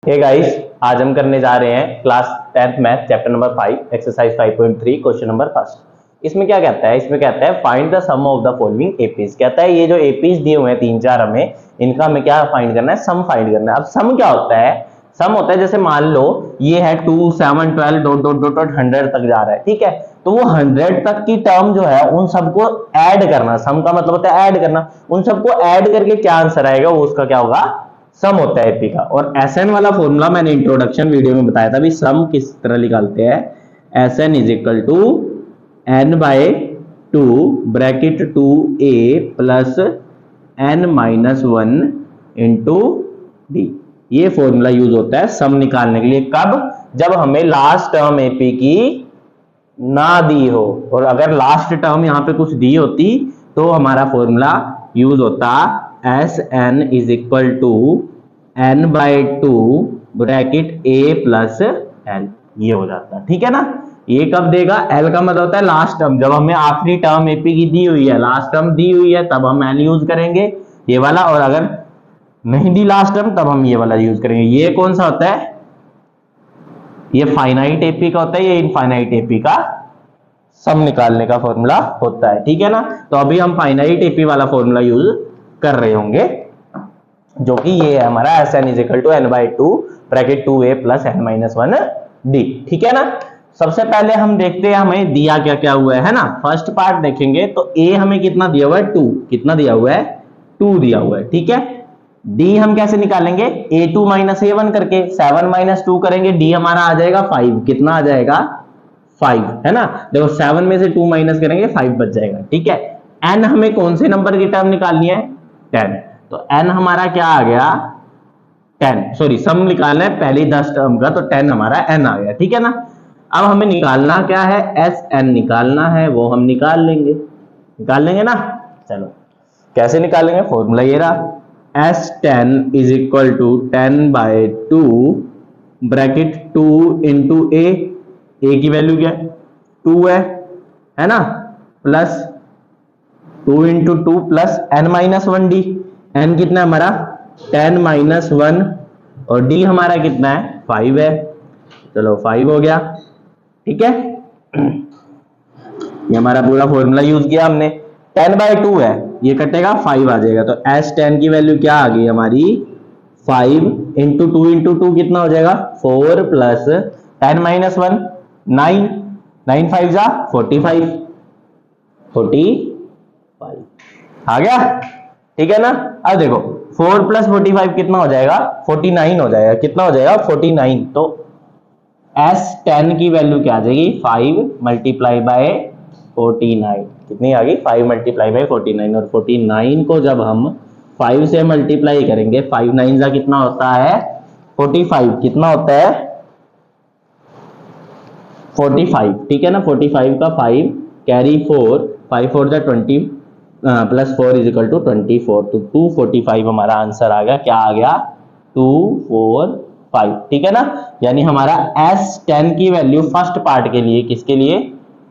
Hey guys, आज हम करने जा रहे हैं class 10th math chapter number 5 exercise 5.3 question number first. इसमें क्या कहता है? इसमें कहता है find the sum of the following APs. कहता है ये जो एपीज दिए हुए हैं 3-4 हमें, इनका हमें क्या फाइंड करना है? सम फाइंड करना है। अब सम क्या होता है? सम होता है जैसे मान लो ये है 2 7 12 डॉट डॉट डॉट डॉट 100 तक जा रहा है, ठीक है। तो वो 100 तक की टर्म जो है उन सबको ऐड करना। सम का मतलब होता है ऐड करना। उन सबको ऐड करके क्या आंसर आएगा वो उसका क्या होगा? सम होता है एपी का। और एसएन वाला फॉर्मूला मैंने इंट्रोडक्शन वीडियो में बताया था भी सम किस तरह निकालते हैं। SN is equal to n by 2 bracket 2a plus n minus 1 into d. ये फॉर्मूला यूज होता है सम निकालने के लिए। कब? जब हमें लास्ट टर्म एपी की ना दी हो, और अगर लास्ट टर्म यहां पे कुछ दी होती तो हमारा फॉर्मूला यूज होता S n is equal to n by 2 bracket a plus l. ये हो जाता है, ठीक है ना। ये कब देगा? एल का मतलब होता है लास्ट टर्म। जब हमें आखिरी टर्म एपी की दी हुई है, लास्ट टर्म दी हुई है, तब हम एल यूज करेंगे ये वाला। और अगर नहीं दी लास्ट टर्म तब हम ये वाला यूज करेंगे। ये कौन सा होता है? ये फाइनाइट एपी का होता है, ये इनफाइनाइट एपी का सम निकालने का फॉर्मूला होता है, ठीक है ना। तो अभी हम फाइनाइट एपी वाला फॉर्मूला यूज कर रहे होंगे, जो कि ये है हमारा S n is equal to n by 2 bracket 2a plus n minus 1 d, ठीक है ना। सबसे पहले हम देखते हैं हमें दिया क्या क्या हुआ है ना। फर्स्ट पार्ट देखेंगे तो a हमें कितना दिया हुआ है? 2। कितना दिया हुआ है? 2 दिया हुआ है, ठीक है। d हम कैसे निकालेंगे? a2 माइनस a1 करके 7 माइनस 2 करेंगे, d हमारा आ जाएगा 5। कितना आ जाएगा? 5, है ना। देखो 7 में से 2 माइनस करेंगे 5 बच जाएगा, ठीक है। n हमें कौन से नंबर की टर्म निकालनी है? 10। तो n हमारा क्या आ गया? 10। सॉरी, सम निकालना है पहली 10 टर्म का, तो 10 हमारा n आ गया, ठीक है ना। अब हमें निकालना क्या है? एस एन निकालना है, वो हम निकाल लेंगे ना। चलो कैसे निकालेंगे? फॉर्मूला ये रहा, S 10 is equal to 10 by 2 bracket 2 into a की वैल्यू क्या है? 2 है ना, plus 2 into 2 plus n minus 1 d. N कितना है हमारा? 10 माइनस 1, और डी हमारा कितना है? 5 है। चलो 5 हो गया, ठीक है। ये हमारा पूरा फॉर्मूला यूज किया हमने। 10 बाई 2 है, ये कटेगा 5 आ जाएगा। तो एस 10 की वैल्यू क्या आ गई हमारी? 5 इंटू 2 इंटू 2 कितना हो जाएगा? 4 प्लस 10 माइनस 1 9, 9 5 जा 45 आ गया, ठीक है ना। अब देखो 4 प्लस 45 कितना हो जाएगा? 49 हो जाएगा। कितना हो जाएगा? 49। तो एस 10 की वैल्यू क्या आ जाएगी? 5 मल्टीप्लाई बाय 49। कितनी आ गई? 5 मल्टीप्लाई बाय 49। और 49 को जब हम 5 से मल्टीप्लाई करेंगे, 5 9 जा कितना होता है? 45। कितना होता है? 45, ठीक है ना। 45 का 5 कैरी 4, 5 4 जा 20 प्लस 4 इज इक्वल टू 24। तो 245 हमारा आंसर आ गया। क्या आ गया? 245, ठीक है ना। यानी हमारा S10 की वैल्यू फर्स्ट पार्ट के लिए, किसके लिए?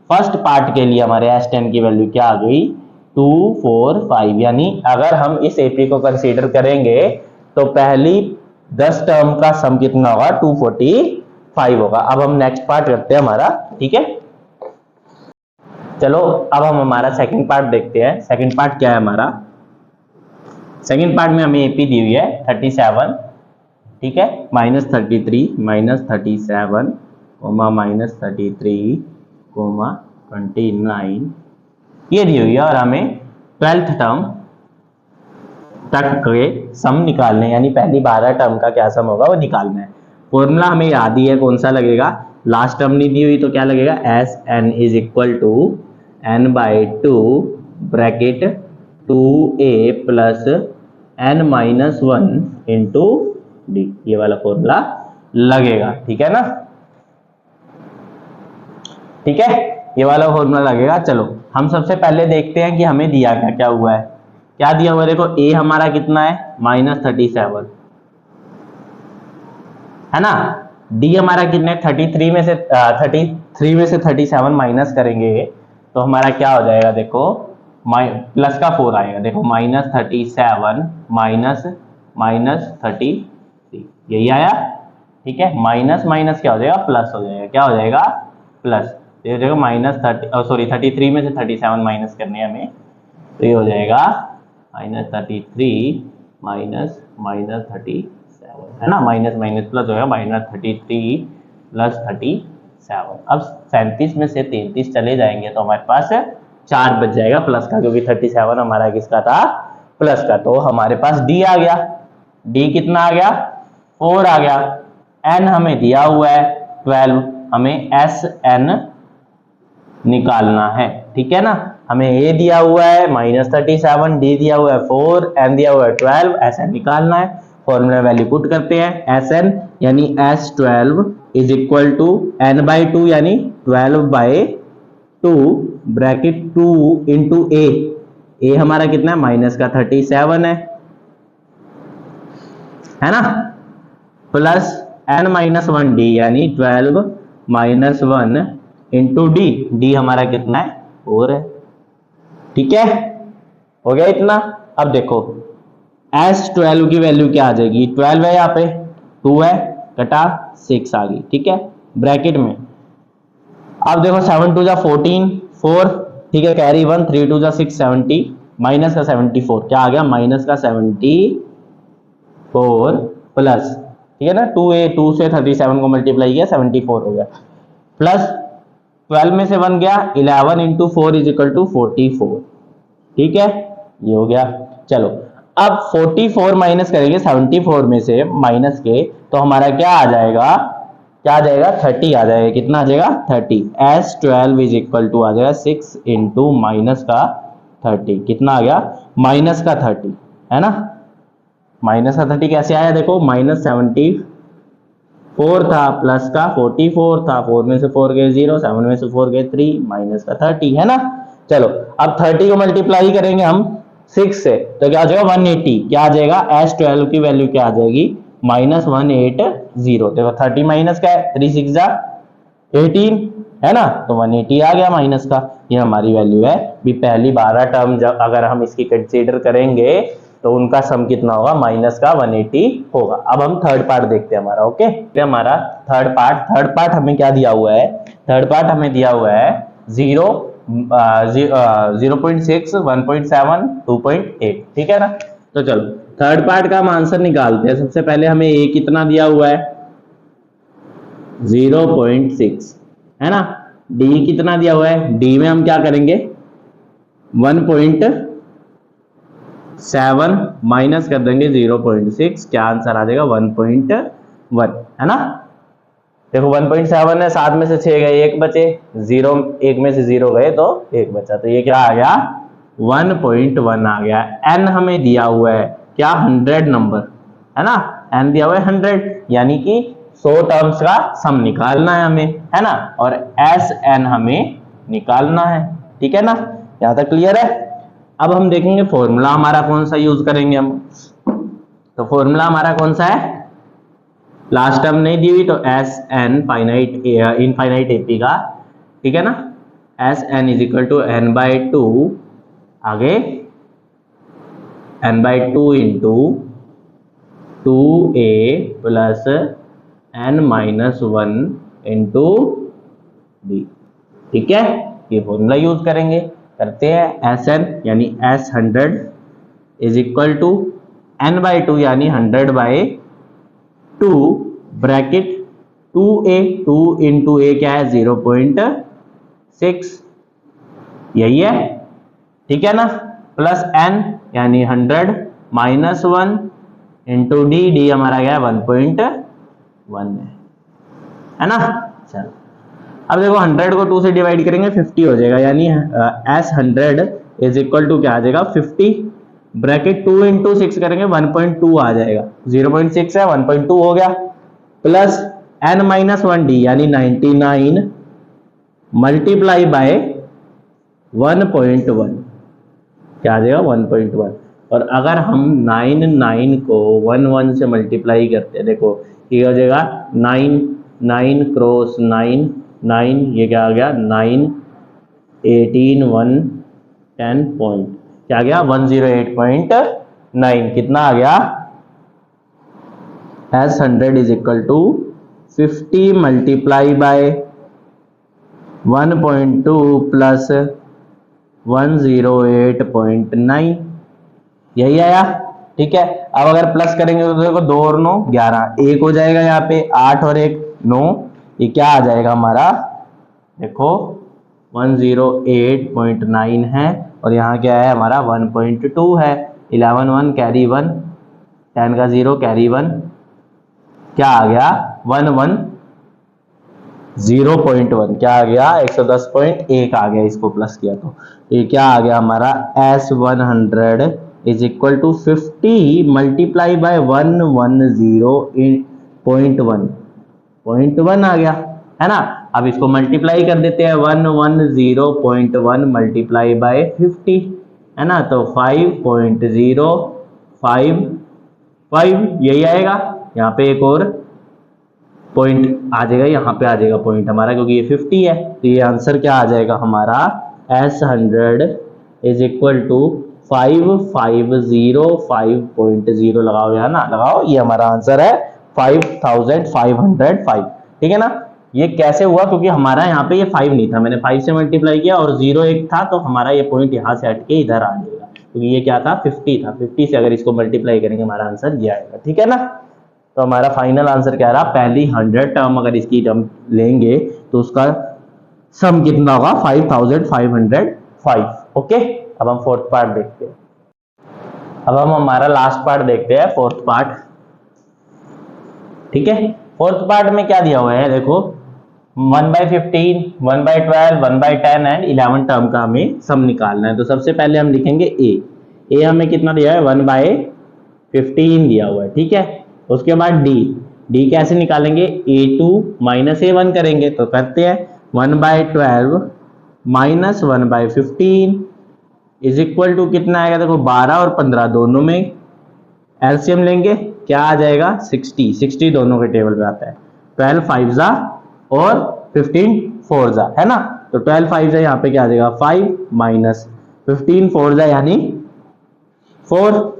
फर्स्ट पार्ट के लिए हमारे S10 की वैल्यू क्या आ गई? 245। यानी अगर हम इस एपी को कंसीडर करेंगे तो पहली 10 टर्म का सम कितना होगा? 245 होगा। अब हम नेक्स्ट पार्ट करते हैं हमारा, ठीक है। चलो अब हम हमारा सेकंड पार्ट देखते हैं। सेकंड पार्ट क्या है हमारा? सेकंड पार्ट में हमें एपी दी हुई है 37, ठीक है, minus 33 minus 37 comma minus 33 comma 29 ये दी हुई है। और हमें 12th टर्म तक के सम निकालने, यानी पहली 12 टर्म का क्या सम होगा वो निकालना है। फॉर्मूला हमें याद ही है, कौन सा लगेगा? लास्ट टर्म नहीं दी हुई तो क्या लगेगा? S n is equal to n by 2 bracket 2a plus n minus 1 into d. ये वाला फॉर्मूला लगेगा, ठीक है ना। ठीक है, ये वाला फॉर्मूला लगेगा। चलो हम सबसे पहले देखते हैं कि हमें दिया क्या क्या हुआ है। क्या दिया हुआ है? देखो a हमारा कितना है? -37, है ना। d हमारा कितने? 33 में से 37 माइनस करेंगे तो हमारा क्या हो जाएगा? देखो प्लस का 4 आएगा। देखो -37 माइनस -33, यही आया। ठीक है, माइनस माइनस क्या हो जाएगा, प्लस हो जाएगा, क्या हो जाएगा, प्लस। ये हो जाएगा माइनस 33 में से 37 माइनस करने हैं हमें, तो ये हो जाएगा माइनस 33 माइनस माइनस 37, है ना, माइनस माइनस प्लस हो गया, माइनस 33 प्लस 37। अब 37 में से 33 चले जाएंगे तो हमारे पास 4 बच जाएगा प्लस का, क्योंकि 37 हमारा किसका था, प्लस का। तो हमारे पास डी आ गया, डी कितना आ गया, 4 आ गया। एन हमें दिया हुआ है 12, हमें एस एन निकालना है, ठीक है ना। हमें ए दिया हुआ है -37, डी दिया हुआ है 4, एन दिया हुआ है 12, एस एन निकालना है। फॉर्मूला वैल्यू पुट करते हैं, एस एन यानी S12 is equal to n by 2 यानी 12/2 ब्रैकेट 2 इंटू ए हमारा कितना है, माइनस का 37 है ना, प्लस एन माइनस 1 डी यानी 12 माइनस 1 इंटू डी, डी हमारा कितना है, 4 है, ठीक है, हो गया इतना। अब देखो S12 की वैल्यू क्या आ जाएगी, 12 है, यहाँ पे 2 है, कटा 6 आ गई, ठीक है, ब्रैकेट में। अब देखो 7 2 जा 14, 4, ठीक है, कैरी 1, 3 2 जा 6 70, माइनस का 74 क्या आ गया, माइनस का 74 प्लस, ठीक है ना, 2 से 37 को मल्टीप्लाई किया 74 हो गया, प्लस 12 में से 1 गया, 11 इंटू 4 इज इक्वल टू 44, ठीक है, ये हो गया। चलो अब 44 माइनस करेंगे 74 में से माइनस के, तो हमारा क्या आ जाएगा, 30 आ जाएगा, कितना आ जाएगा, 30। S12 इज इक्वल टू आ जाएगा 6 इंटू माइनस का 30, कितना आ गया, माइनस का 30, है ना। माइनस का 30 कैसे आया, देखो -74 था, प्लस का 44 था, 4 में से 4 गए 0, 7 में से 4 गए 3, माइनस का 30, है ना। चलो अब 30 को मल्टीप्लाई करेंगे हम 6 से, तो क्या आ जाएगा, 180, क्या आ जाएगा, S12 की वैल्यू क्या आ जाएगी, -180। देखो 30 माइनस का है, 3 6 जा 18, है ना, तो 180 आ गया माइनस का, ये हमारी वैल्यू है। भी पहली 12 टर्म जब अगर हम इसकी कंसीडर करेंगे तो उनका सम कितना होगा, माइनस का 180 होगा। अब हम थर्ड पार्ट देखते हैं हमारा, ओके, हमारा थर्ड पार्ट हमें क्या दिया हुआ है, थर्ड पार्ट हमें दिया हुआ है 0, 0.6, 1.7, 2.8, ठीक है ना। तो चलो थर्ड पार्ट का हम आंसर निकालते हैं। सबसे पहले हमें ए कितना दिया हुआ है, 0.6, है ना। डी कितना दिया हुआ है, डी में हम क्या करेंगे, 1.7 माइनस कर देंगे 0.6, क्या आंसर आ जाएगा, 1.1, है ना। देखो 1.7 है, 7 में से 6 गए, 1 बचे, 0 1 में से 0 गए तो 1 बचा, तो ये क्या आ गया, 1.1 आ गया। एन हमें दिया हुआ है क्या, 100 नंबर, है ना, एन दिया हुआ है 100, यानी कि 100 टर्म्स का सम निकालना है हमें, है ना, और एस एन हमें निकालना है, ठीक है ना, यहां तक क्लियर है। अब हम देखेंगे फॉर्मूला हमारा कौन सा यूज करेंगे हम, तो फॉर्मूला हमारा कौन सा है, लास्ट टर्म नहीं दी हुई तो S n finite infinite AP का, ठीक है ना, S n is equal to n by 2, आगे n by 2 into 2a plus n minus 1 into d, ठीक है, ये फॉर्मूला यूज करेंगे, करते हैं। एस एन यानी S 100 is equal to n by 2 यानी 100 बाई 2 ब्रैकेट 2a, 2 इंटू ए क्या है, 0.6, यही है, ठीक है ना, प्लस n यानी 100 माइनस 1 इंटू डी, डी हमारा गया 1.1 है ना। चलो अब देखो 100 को 2 से डिवाइड करेंगे 50 हो जाएगा, यानी एस 100 इज इक्वल टू क्या आ जाएगा, 50 ब्रैकेट 2 इंटू 6 करेंगे 1.2 आ जाएगा, 0.6 है 1.2 हो गया, प्लस n माइनस 1 डी यानी 99 मल्टीप्लाई बाय 1.1, क्या आ जाएगा 1.1। और अगर हम 9 को 1 से मल्टीप्लाई करते हैं, देखो ये हो जाएगा 9 9 क्रॉस 9 9, ये क्या आ गया 9 18 1 10 पॉइंट, क्या आ गया 108.9, कितना आ गया, S 100 is equal to 50 multiply by 1.2 plus 108.9, यही आया। ठीक है, अब अगर प्लस करेंगे तो देखो 2 और 9 11, एक हो जाएगा यहाँ पे 8 और 1 9, ये क्या आ जाएगा हमारा, देखो 108.9 है, और यहाँ क्या है हमारा 1.2 है। 11 1 कैरी 1, 10 का 0 कैरी 1, क्या आ गया 110.1, क्या आ गया 110.1 आ गया, इसको प्लस किया तो ये क्या आ गया हमारा S100 is equal to 50 multiply by 110.1 आ गया, है ना। अब इसको मल्टीप्लाई कर देते हैं, 110.1 मल्टीप्लाई बाय 50, है ना, तो 5.055 यही आएगा। यहाँ पे एक और पॉइंट आ जाएगा, यहाँ पे आ जाएगा पॉइंट हमारा, क्योंकि ये 50 है, तो ये आंसर क्या आ जाएगा हमारा S100 इज इक्वल टू 5505.0 लगाओ, यहाँ ना लगाओ, ये हमारा आंसर है 5505। ठीक है ना। ये कैसे हुआ, क्योंकि हमारा यहाँ पे ये 5 नहीं था, मैंने 5 से मल्टीप्लाई किया और 0 एक था, तो हमारा ये पॉइंट यहाँ से हट के इधर आ जाएगा, क्योंकि ये क्या था 50 था, 50 से अगर इसको मल्टीप्लाई करेंगे हमारा आंसर ये आएगा। ठीक है ना। तो हमारा फाइनल आंसर क्या रहा, पहली 100 टर्म अगर इसकी टर्म लेंगे तो उसका सम कितना होगा 5505। ओके, अब हम फोर्थ पार्ट देखते हैं। अब हम हमारा लास्ट पार्ट देखते हैं, फोर्थ पार्ट। ठीक है, फोर्थ पार्ट में क्या दिया हुआ है, देखो 1/15, 1/12, 1/10 एंड 11 टर्म का हमें सम निकालना है। तो सबसे पहले हम लिखेंगे ए हमें कितना दिया है 1/15 दिया हुआ है। ठीक है, उसके बाद डी कैसे निकालेंगे, A2 माइनस A1 करेंगे, तो करते हैं 1/12 माइनस 1/15 इज इक्वल टू कितना आएगा, देखो 12 और 15 दोनों में एलसीएम लेंगे, क्या आ जाएगा 60 दोनों के टेबल पे आता है। 12 5 जा और 15 4 जा, है ना, तो 12 5 जा यहाँ पे क्या आ जाएगा 5 माइनस 15 4 जा यानी 4।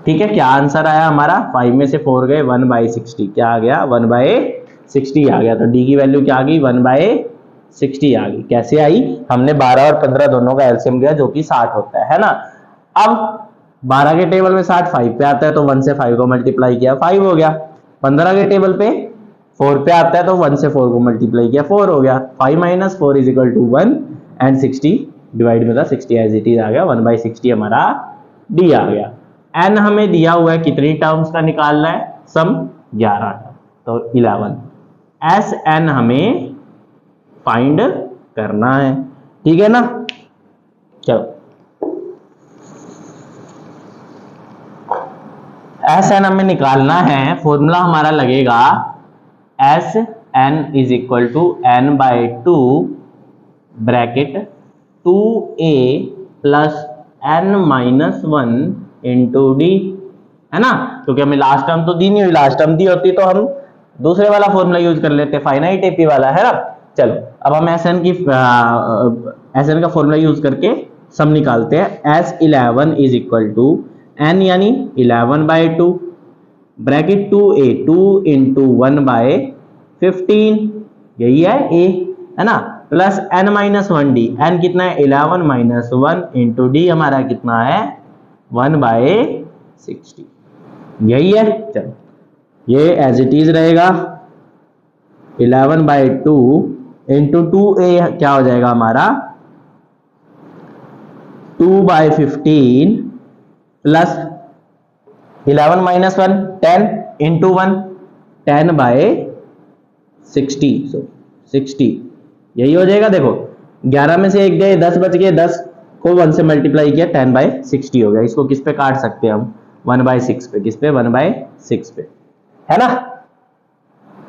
ठीक है, क्या आंसर आया हमारा, 5 में से 4 गए 1/60, क्या आ गया 1/60 आ गया। तो डी की वैल्यू क्या आ गई 1/60 आ गई। कैसे आई, हमने 12 और 15 दोनों का एलसीएम लिया जो कि 60 होता है ना। अब 12 के टेबल में 60 5 पे आता है, तो 1 से 5 को मल्टीप्लाई किया 5 हो गया। 15 के टेबल पे 4 पे आता है, तो 1 से 4 को मल्टीप्लाई किया 4 हो गया। 5 minus 4 is equal to 1 and 60 divide में था 60 एज इट इज आ गया, 1/60 हमारा डी आ गया। एन हमें दिया हुआ है कितनी टर्म्स का निकालना है, सम 11 टर्म, तो 11 एस एन हमें फाइंड करना है। ठीक है ना, चलो एस एन हमें निकालना है, फॉर्मूला हमारा लगेगा S n is equal to n/2 bracket 2a plus n-1 into d, है ना, क्योंकि हमें लास्ट टर्म तो दी नहीं हुई, लास्ट टर्म दी होती तो हम दूसरे वाला फॉर्मूला यूज कर लेते, फाइनाइट एपी वाला, है ना। चलो अब हम एसएन का फॉर्मूला यूज करके सम निकालते हैं। S11 is equal to n यानी 11/2 ब्रैकेट 2a 2 इंटू 1/15, यही है a, है ना, प्लस n-1 डी, n कितना है 11 माइनस 1 इंटू डी हमारा कितना है 1/60, यही है। चलो ये एज इट इज रहेगा 11/2 इंटू 2a क्या हो जाएगा हमारा 2/15 प्लस 11 माइनस 1 10 इंटू 1 10/60, 60 यही हो जाएगा। देखो 11 में से 1 गए 10 बच गए, 10 को 1 से मल्टीप्लाई किया 10/60 हो गया। इसको किस पे काट सकते हैं हम 1/6 पे, किस पे 1/6 पे, है ना।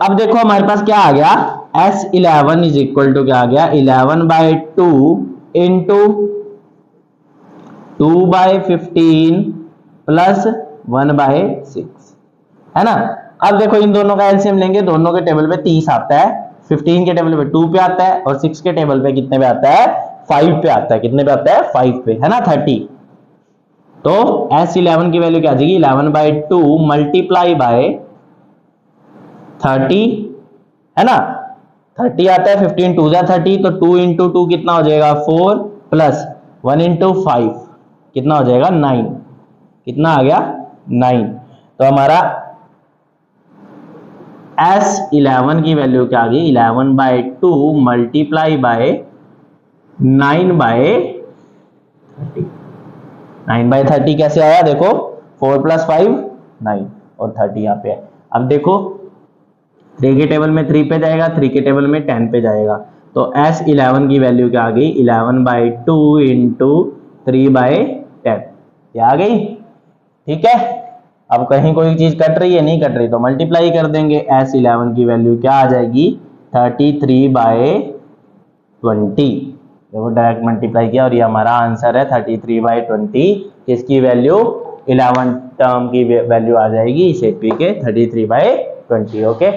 अब देखो हमारे पास क्या आ गया S11 इज इक्वल टू क्या आ गया 11/2 इंटू 2/15 प्लस 1/6, है ना। अब देखो इन दोनों का एलसीएम लेंगे, दोनों के टेबल पे 30 आता है, 15 के टेबल पे 2 पे आता है और 6 के टेबल पे कितने पे आता है 5 पे आता है, कितने पे आता है 5 पे, है ना 30। तो S11 की वैल्यू क्या आ जाएगी 11/2 मल्टीप्लाई बाय 30 है ना, 30 आता है, 15 2 जा 30, तो 2 इंटू 2 कितना हो जाएगा 4 प्लस 1 इंटू 5 कितना हो जाएगा 9, कितना आ गया 9। तो हमारा S11 की वैल्यू क्या आ गई 11/2 मल्टीप्लाई बाय 9/30। 9/30 कैसे आया देखो, 4 + 5 9 और 30 यहाँ पे है। अब देखो 3 के टेबल में 3 पे जाएगा, 3 के टेबल में 10 पे जाएगा, तो S11 की वैल्यू क्या आ गई 11/2 इंटू 3/10 क्या आ गई, ठीक है। अब कहीं कोई चीज कट रही है नहीं कट रही तो मल्टीप्लाई कर देंगे, S11 की वैल्यू क्या आ जाएगी 33/20, देखो डायरेक्ट मल्टीप्लाई किया और ये हमारा आंसर है 33/20। इसकी वैल्यू 11 टर्म की वैल्यू आ जाएगी इस एपी के 33/20। ओके।